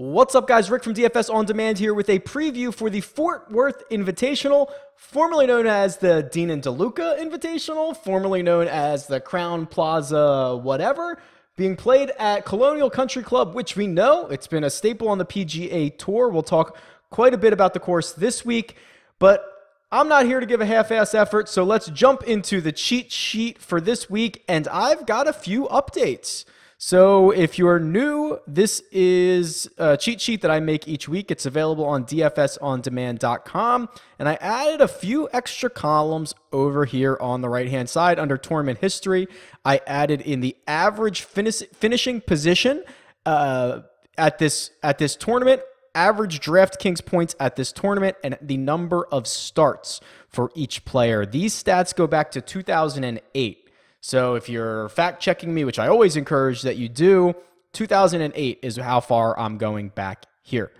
What's up, guys? Rick from DFS On Demand here with a preview for the Fort Worth Invitational, formerly known as the Dean and DeLuca Invitational, formerly known as the Crown Plaza whatever, being played at Colonial Country Club, which we know it's been a staple on the PGA Tour. We'll talk quite a bit about the course this week, but I'm not here to give a half-ass effort, so let's jump into the cheat sheet for this week, and I've got a few updates. So if you're new, this is a cheat sheet that I make each week. It's available on dfsondemand.com, and I added a few extra columns over here on the right-hand side under tournament history. I added in the average finishing position at this tournament, average DraftKings points at this tournament, and the number of starts for each player. These stats go back to 2008. So if you're fact-checking me, which I always encourage that you do, 2008 is how far I'm going back here.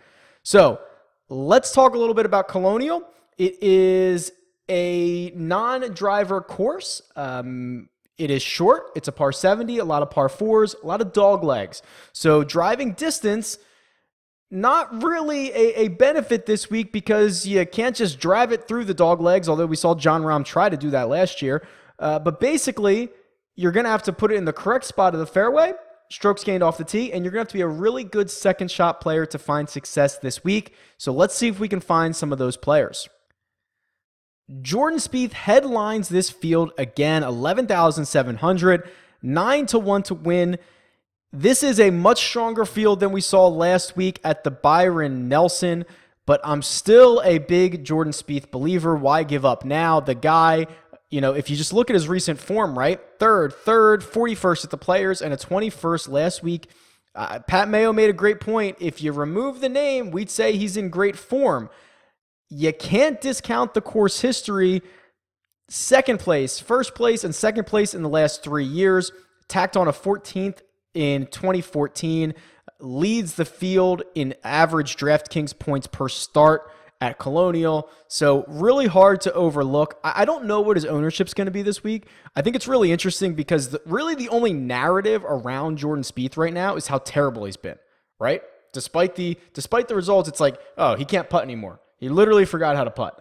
So let's talk a little bit about Colonial. It is a non-driver course. It is short. It's a par 70, a lot of par 4s, a lot of dog legs. So driving distance, not really a benefit this week because you can't just drive it through the dog legs, although we saw Jon Rahm try to do that last year. But basically, you're going to have to put it in the correct spot of the fairway, strokes gained off the tee, and you're going to have to be a really good second shot player to find success this week. So let's see if we can find some of those players. Jordan Spieth headlines this field again, 11,700, 9-1 to win. This is a much stronger field than we saw last week at the Byron Nelson, but I'm still a big Jordan Spieth believer. Why give up now? The guy, you know, if you just look at his recent form, right? Third, 41st at the Players, and a 21st last week. Pat Mayo made a great point. If you remove the name, we'd say he's in great form. You can't discount the course history. Second place, first place, and second place in the last 3 years. Tacked on a 14th in 2014. Leads the field in average DraftKings points per start at Colonial, so really hard to overlook. I don't know what his ownership's going to be this week. I think it's really interesting because really the only narrative around Jordan Spieth right now is how terrible he's been, right? Despite the results, it's like, oh, he can't putt anymore. He literally forgot how to putt.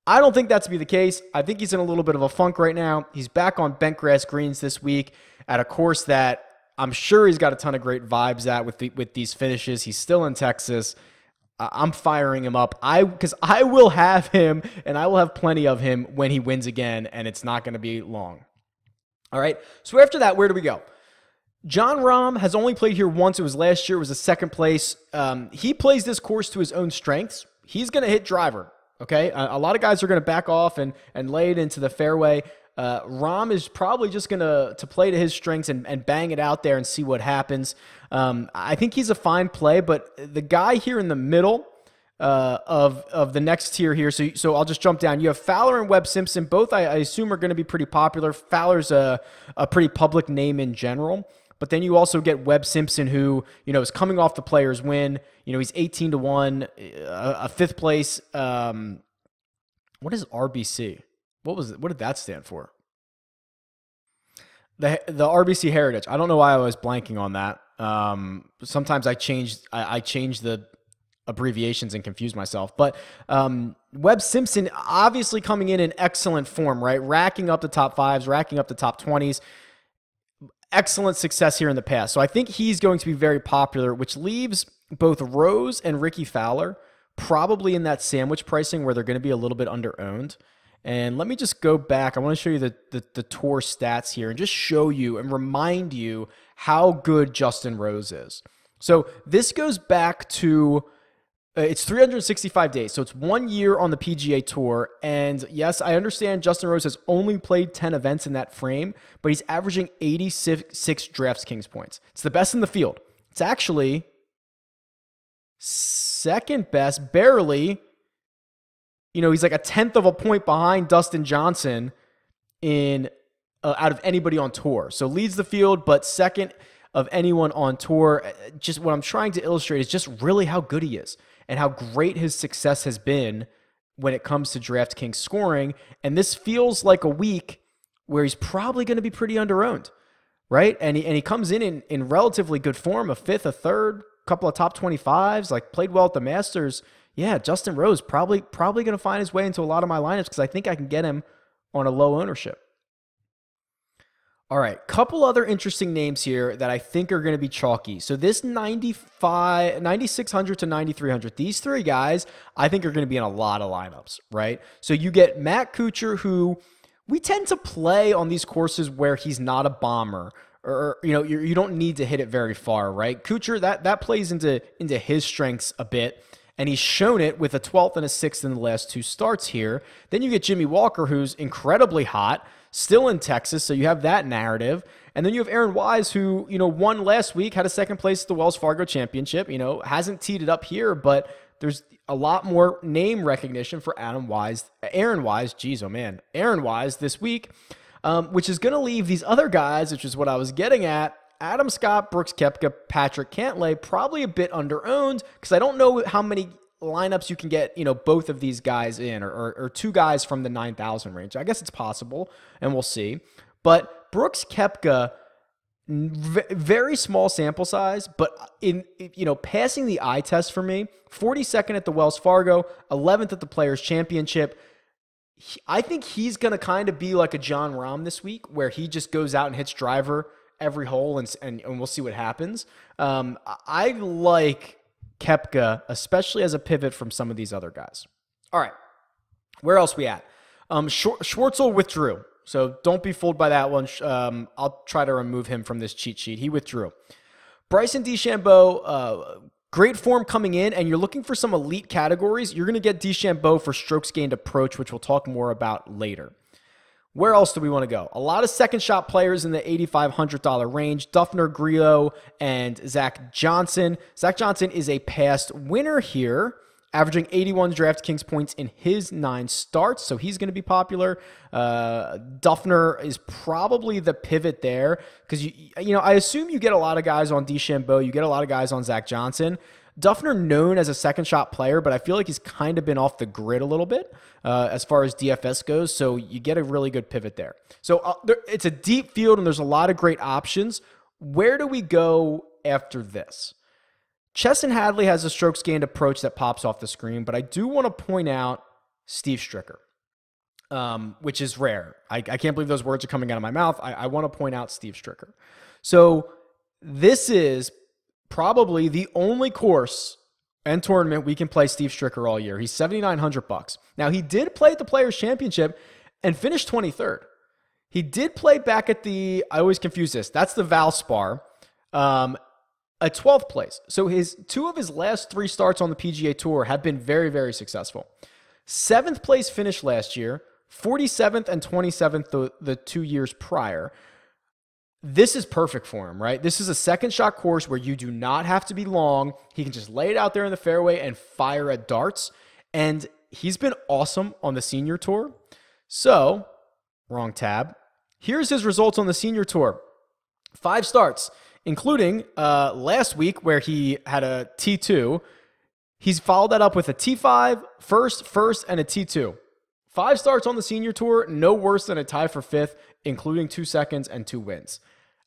I don't think that to be the case. I think he's in a little bit of a funk right now. He's back on bent grass greens this week at a course that I'm sure he's got a ton of great vibes at with these finishes. He's still in Texas. I'm firing him up because I will have him, and I will have plenty of him when he wins again, and it's not going to be long. All right, so after that, where do we go? Jon Rahm has only played here once. It was last year. It was a second place. He plays this course to his own strengths. He's going to hit driver, okay? A lot of guys are going to back off and lay it into the fairway. Rahm is probably just going to play to his strengths and bang it out there and see what happens. I think he's a fine play, but the guy here in the middle of the next tier here, so I'll just jump down. You have Fowler and Webb Simpson. Both, I assume, are going to be pretty popular. Fowler's a pretty public name in general. But then you also get Webb Simpson, who, you know, is coming off the Players win. You know, he's 18-1, a fifth place. What is RBC? What did that stand for? The RBC Heritage. I don't know why I was blanking on that. Sometimes I change the abbreviations and confuse myself. But Webb Simpson obviously coming in excellent form, right? Racking up the top 5s, racking up the top 20s. Excellent success here in the past. So I think he's going to be very popular, which leaves both Rose and Ricky Fowler probably in that sandwich pricing where they're going to be a little bit under-owned. And let me just go back. I want to show you the tour stats here and just show you and remind you how good Justin Rose is. So this goes back to, it's 365 days. So it's 1 year on the PGA Tour. And yes, I understand Justin Rose has only played 10 events in that frame, but he's averaging 86 DraftKings points. It's the best in the field. It's actually second best, barely. You know, he's like a 10th of a point behind Dustin Johnson in out of anybody on tour. So leads the field, but second of anyone on tour. Just what I'm trying to illustrate is just really how good he is and how great his success has been when it comes to DraftKings scoring. And this feels like a week where he's probably going to be pretty under-owned, right? And he comes in relatively good form, a fifth, a third, couple of top 25s, like played well at the Masters. Yeah, Justin Rose probably going to find his way into a lot of my lineups because I think I can get him on a low ownership. All right, couple other interesting names here that I think are going to be chalky. So this 9,600 to 9,300, these three guys I think are going to be in a lot of lineups, right? So you get Matt Kuchar, who we tend to play on these courses where he's not a bomber, or you don't need to hit it very far, right? Kuchar, that plays into his strengths a bit. And he's shown it with a 12th and a 6th in the last two starts here. Then you get Jimmy Walker, who's incredibly hot, still in Texas, so you have that narrative. And then you have Aaron Wise, who, won last week, had a second place at the Wells Fargo Championship, hasn't teed it up here, but there's a lot more name recognition for Aaron Wise this week, which is going to leave these other guys, which is what I was getting at, Adam Scott, Brooks Koepka, Patrick Cantlay, probably a bit under-owned because I don't know how many lineups you can get, both of these guys in or two guys from the 9,000 range. I guess it's possible, and we'll see. But Brooks Koepka, very small sample size, but passing the eye test for me, 42nd at the Wells Fargo, 11th at the Players Championship. I think he's going to kind of be like a Jon Rahm this week where he just goes out and hits driver every hole, and we'll see what happens. I like Koepka, especially as a pivot from some of these other guys. All right, where else we at? Schwartzel withdrew, so don't be fooled by that one. I'll try to remove him from this cheat sheet. He withdrew. Bryson D Shambo, great form coming in, and you're looking for some elite categories. You're going to get D Shambo for strokes gained approach, which we'll talk more about later. Where else do we want to go? A lot of second shot players in the $8,500 range. Duffner, Griot, and Zack Johnson. Zack Johnson is a past winner here, averaging 81 DraftKings points in his 9 starts, so he's going to be popular. Duffner is probably the pivot there because I assume you get a lot of guys on D Shambo, you get a lot of guys on Zack Johnson. Duffner known as a second shot player, but I feel like he's kind of been off the grid a little bit as far as DFS goes, so you get a really good pivot there. So it's a deep field, and there's a lot of great options. Where do we go after this? Chesson Hadley has a strokes gained approach that pops off the screen, but I do want to point out Steve Stricker, which is rare. I can't believe those words are coming out of my mouth. I want to point out Steve Stricker. So this is probably the only course and tournament we can play Steve Stricker all year. He's $7,900. Now, he did play at the Players Championship and finished 23rd. He did play back at the, I always confuse this, that's the Valspar, a 12th place. So two of his last 3 starts on the PGA Tour have been very, very successful. 7th place finish last year, 47th and 27th the 2 years prior. This is perfect for him, right? This is a second shot course where you do not have to be long. He can just lay it out there in the fairway and fire at darts. And he's been awesome on the Senior Tour. So, wrong tab. Here's his results on the Senior Tour. 5 starts, including last week where he had a T2. He's followed that up with a T5, first, and a T2. 5 starts on the Senior Tour, no worse than a tie for 5th, including 2 seconds and 2 wins.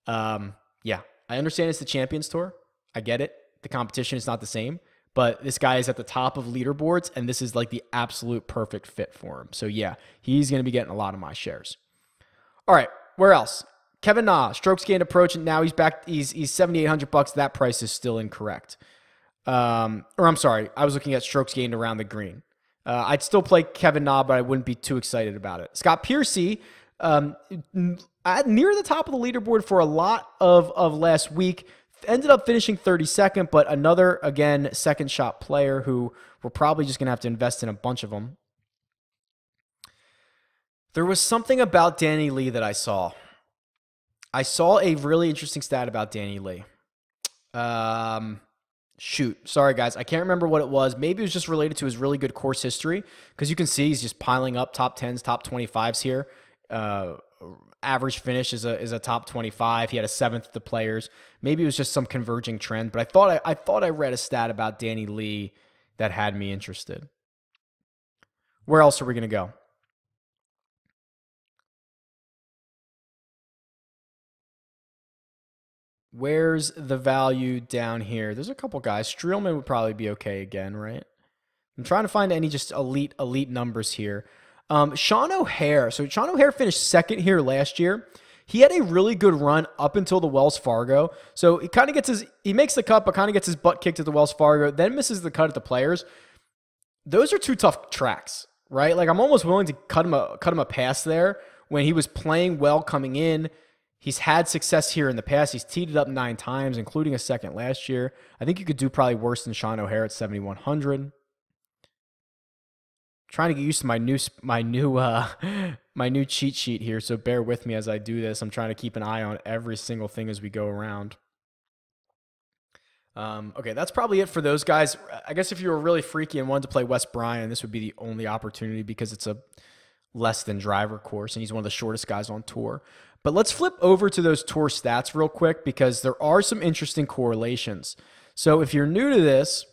Yeah, I understand it's the Champions Tour. I get it. The competition is not the same, but this guy is at the top of leaderboards, and this is like the absolute perfect fit for him. So yeah, he's going to be getting a lot of my shares. All right, where else? Kevin Na, strokes gained approach, and now he's back. He's $7,800. That price is still incorrect. Or I'm sorry, I was looking at strokes gained around the green. I'd still play Kevin Na, but I wouldn't be too excited about it. Scott Piercy, near the top of the leaderboard for a lot of last week, ended up finishing 32nd, but another, again, second shot player who we're probably just going to have to invest in a bunch of them. There was something about Danny Lee that I saw. I saw a really interesting stat about Danny Lee. Shoot. Sorry, guys. I can't remember what it was. Maybe it was just related to his really good course history, because you can see he's just piling up top 10s, top 25s here. Average finish is a top 25. He had a 7th at the Players. Maybe it was just some converging trend, but I thought I read a stat about Danny Lee that had me interested. Where else are we going to go? Where's the value down here? There's a couple guys. Streelman would probably be okay again, right? I'm trying to find any just elite numbers here. Sean O'Hair. So Sean O'Hair finished second here last year. He had a really good run up until the Wells Fargo. So he kind of gets he makes the cut, but kind of gets his butt kicked at the Wells Fargo, then misses the cut at the Players. Those are two tough tracks, right? Like, I'm almost willing to cut him a pass there when he was playing well coming in. He's had success here in the past. He's teed it up 9 times, including a second last year. I think you could do probably worse than Sean O'Hair at 7,100. Trying to get used to my new cheat sheet here, so bear with me as I do this. I'm trying to keep an eye on every single thing as we go around. Okay, that's probably it for those guys. I guess if you were really freaky and wanted to play Wes Bryan, this would be the only opportunity because it's a less than driver course, and he's one of the shortest guys on tour. But let's flip over to those tour stats real quick because there are some interesting correlations. So if you're new to this,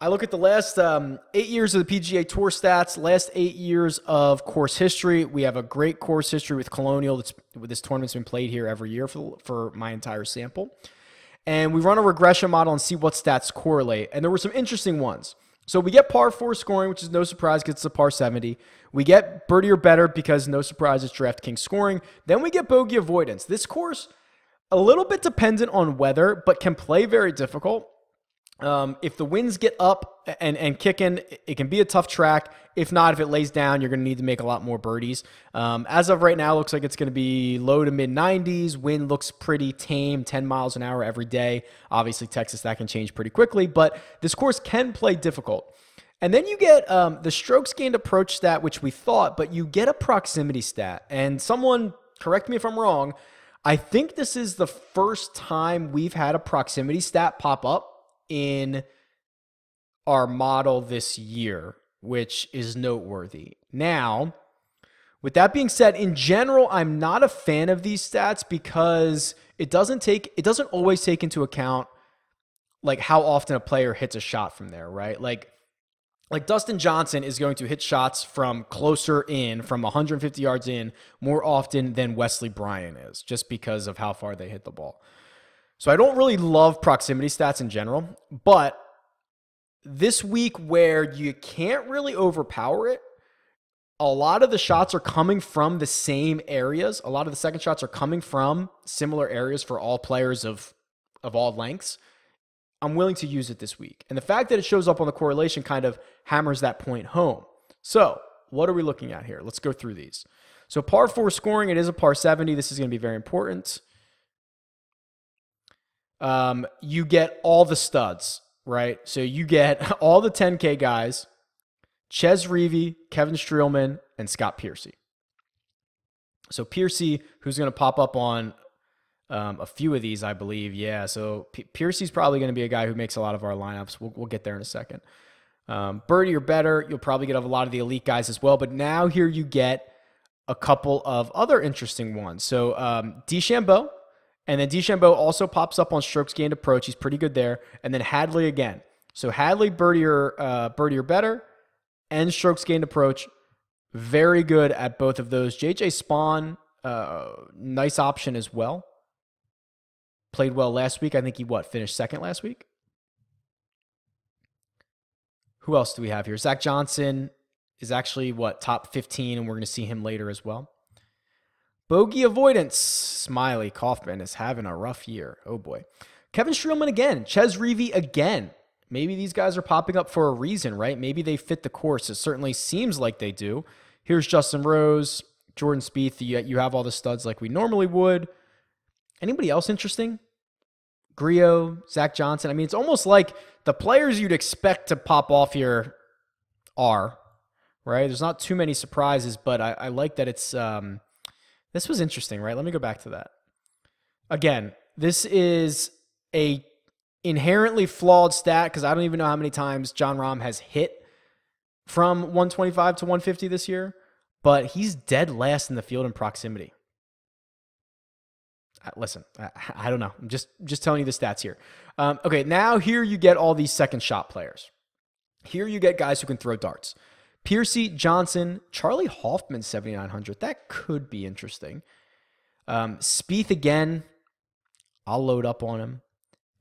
I look at the last 8 years of the PGA Tour stats, last 8 years of course history. We have a great course history with Colonial. This tournament's been played here every year for my entire sample. And we run a regression model and see what stats correlate. And there were some interesting ones. So we get par 4 scoring, which is no surprise because it's a par 70. We get birdie or better because no surprise it's DraftKings scoring. Then we get bogey avoidance. This course, a little bit dependent on weather, but can play very difficult. If the winds get up and kicking, it can be a tough track. If not, if it lays down, you're going to need to make a lot more birdies. As of right now, it looks like it's going to be low to mid 90s. Wind looks pretty tame, 10 miles an hour every day. Obviously, Texas, that can change pretty quickly, but this course can play difficult. And then you get the strokes gained approach stat, which we thought, but you get a proximity stat. And someone, correct me if I'm wrong, I think this is the first time we've had a proximity stat pop up in our model this year, which is noteworthy. Now, with that being said, in general, I'm not a fan of these stats because it doesn't always take into account like how often a player hits a shot from there, right? Like Dustin Johnson is going to hit shots from closer in, from 150 yards in, more often than Wesley Bryan is, just because of how far they hit the ball. So I don't really love proximity stats in general, but this week where you can't really overpower it, a lot of the shots are coming from the same areas. A lot of the second shots are coming from similar areas for all players of all lengths. I'm willing to use it this week. And the fact that it shows up on the correlation kind of hammers that point home. So what are we looking at here? Let's go through these. So par 4 scoring, it is a par 70. This is going to be very important. You get all the studs, right? So you get all the 10K guys, Ches Reavie, Kevin Streelman, and Scott Piercy. So Piercy, who's going to pop up on a few of these, I believe. Yeah, so Piercy's probably going to be a guy who makes a lot of our lineups. We'll get there in a second. Birdie or better, you'll probably get a lot of the elite guys as well. But now here you get a couple of other interesting ones. So D Shambo. And then D Shambo also pops up on strokes gained approach. He's pretty good there. And then Hadley again. So Hadley, birdie or better, and strokes gained approach. Very good at both of those. JJ Spawn, nice option as well. Played well last week. I think he, finished second last week? Who else do we have here? Zack Johnson is actually, top 15, and we're going to see him later as well. Bogey avoidance. Smiley Kaufman is having a rough year. Oh, boy. Kevin Streelman again. Ches Reavie again. Maybe these guys are popping up for a reason, right? Maybe they fit the course. It certainly seems like they do. Here's Justin Rose, Jordan Spieth. You have all the studs like we normally would. Anybody else interesting? Griot, Zack Johnson. I mean, it's almost like the players you'd expect to pop off here are, right? There's not too many surprises, but I like that it's... This was interesting, right? Let me go back to that. Again, this is a inherently flawed stat because I don't even know how many times Jon Rahm has hit from 125 to 150 this year, but he's dead last in the field in proximity. Listen, I don't know. I'm just telling you the stats here. Okay, now here you get all these second shot players. Here you get guys who can throw darts. Piercy, Johnson, Charlie Hoffman, 7,900. That could be interesting. Spieth again. I'll load up on him.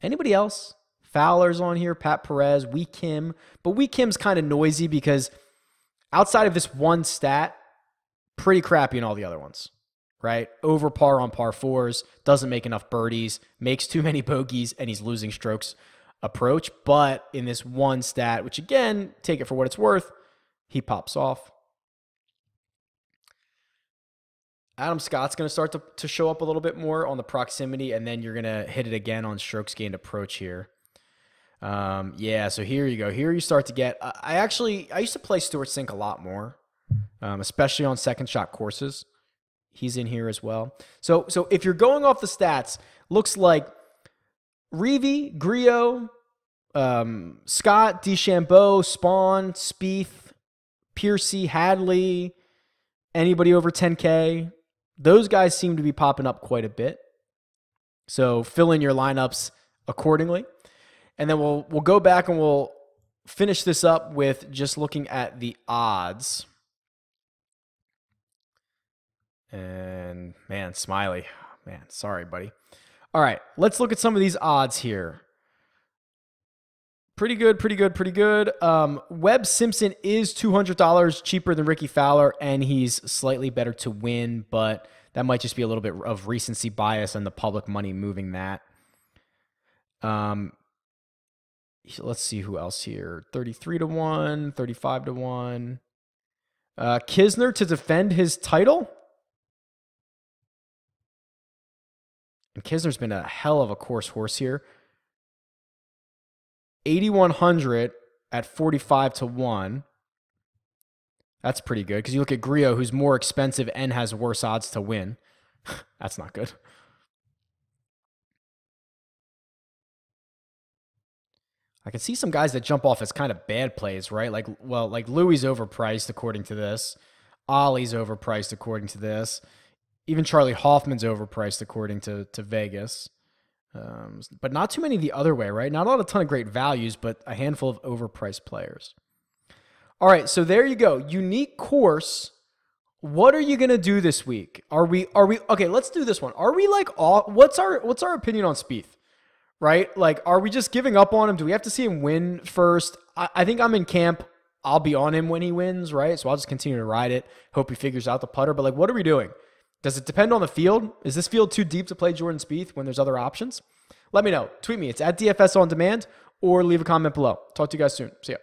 Anybody else? Fowler's on here, Pat Perez, Wee Kim. But Wee Kim's kind of noisy because outside of this one stat, pretty crappy in all the other ones, right? Over par on par fours, doesn't make enough birdies, makes too many bogeys, and he's losing strokes approach. But in this one stat, which again, take it for what it's worth, he pops off. Adam Scott's going to start to show up a little bit more on the proximity, and then you're going to hit it again on strokes gained approach here. Yeah, so here you go. Here you start to get... I used to play Stuart Sink a lot more, especially on second shot courses. He's in here as well. So if you're going off the stats, looks like Reevy, Griot, Scott, D Shambo, Spawn, Spieth, Piercy, Hadley, anybody over 10K... Those guys seem to be popping up quite a bit. So fill in your lineups accordingly. And then we'll go back and we'll finish this up with just looking at the odds. And man, Smiley. Man, sorry, buddy. All right, let's look at some of these odds here. Pretty good, pretty good, pretty good. Webb Simpson is $200 cheaper than Ricky Fowler, and he's slightly better to win, but that might just be a little bit of recency bias and the public money moving that. Let's see who else here. 33 to 1, 35 to 1. Kisner to defend his title. And Kisner's been a hell of a course horse here. 8,100 at 45 to 1. That's pretty good because you look at Griot, who's more expensive and has worse odds to win. That's not good. I can see some guys that jump off as kind of bad plays, right? Like Louis overpriced according to this. Ollie's overpriced according to this. Even Charlie Hoffman's overpriced according to Vegas. But not too many the other way, right? Not a ton of great values, but a handful of overpriced players. All right, so there you go. Unique course. What are you gonna do this week? Are we okay? Let's do this one. Are we like what's our opinion on Spieth? Right? Like, are we just giving up on him? Do we have to see him win first? I think I'm in camp. I'll be on him when he wins, right? So I'll just continue to ride it. Hope he figures out the putter. But like, what are we doing? Does it depend on the field? Is this field too deep to play Jordan Spieth when there's other options? Let me know. Tweet me. It's at DFS On Demand or leave a comment below. Talk to you guys soon. See ya.